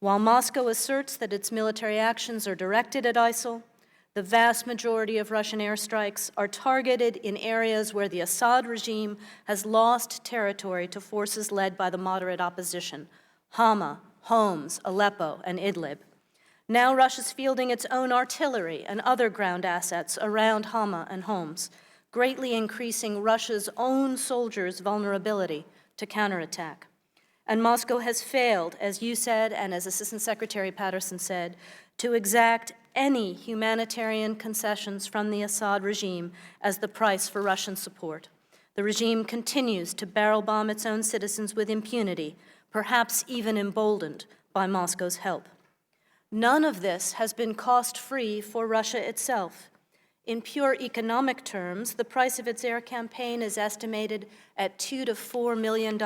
While Moscow asserts that its military actions are directed at ISIL, the vast majority of Russian airstrikes are targeted in areas where the Assad regime has lost territory to forces led by the moderate opposition, Hama, Homs, Aleppo, and Idlib. Now Russia's fielding its own artillery and other ground assets around Hama and Homs, greatly increasing Russia's own soldiers' vulnerability to counterattack. And Moscow has failed, as you said and as Assistant Secretary Patterson said, to exact any humanitarian concessions from the Assad regime as the price for Russian support. The regime continues to barrel bomb its own citizens with impunity, perhaps even emboldened by Moscow's help. None of this has been cost-free for Russia itself. In pure economic terms, the price of its air campaign is estimated at $2 to $4 million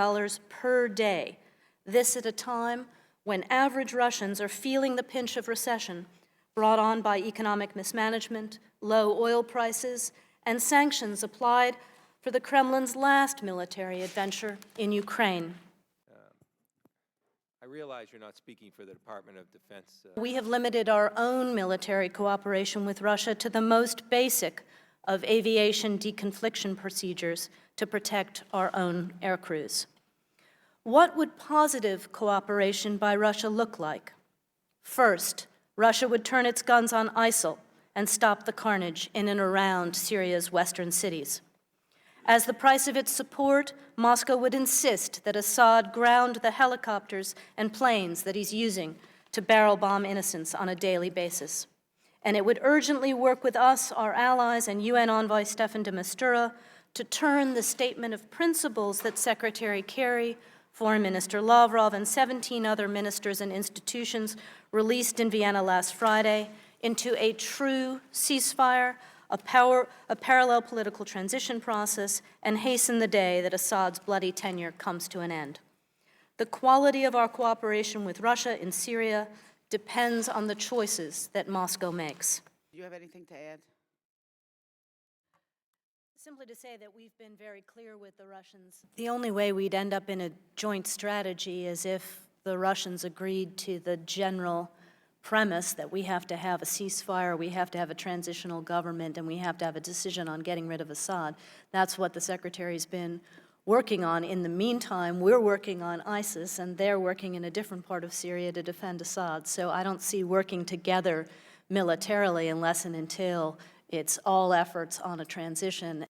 per day. This at a time when average Russians are feeling the pinch of recession brought on by economic mismanagement, low oil prices, and sanctions applied for the Kremlin's last military adventure in Ukraine. I realize you're not speaking for the Department of Defense. We have limited our own military cooperation with Russia to the most basic of aviation deconfliction procedures to protect our own air crews. What would positive cooperation by Russia look like? First, Russia would turn its guns on ISIL and stop the carnage in and around Syria's western cities. As the price of its support, Moscow would insist that Assad ground the helicopters and planes that he's using to barrel bomb innocents on a daily basis. And it would urgently work with us, our allies, and UN envoy Staffan de Mistura to turn the statement of principles that Secretary Kerry, Foreign Minister Lavrov, and 17 other ministers and institutions released in Vienna last Friday into a true ceasefire, a parallel political transition process, and hasten the day that Assad's bloody tenure comes to an end. The quality of our cooperation with Russia in Syria depends on the choices that Moscow makes. Do you have anything to add? Simply to say that we've been very clear with the Russians. The only way we'd end up in a joint strategy is if the Russians agreed to the general premise that we have to have a ceasefire, we have to have a transitional government, and we have to have a decision on getting rid of Assad. That's what the Secretary's been working on. In the meantime, we're working on ISIS, and they're working in a different part of Syria to defend Assad. So I don't see working together militarily unless and until it's all efforts on a transition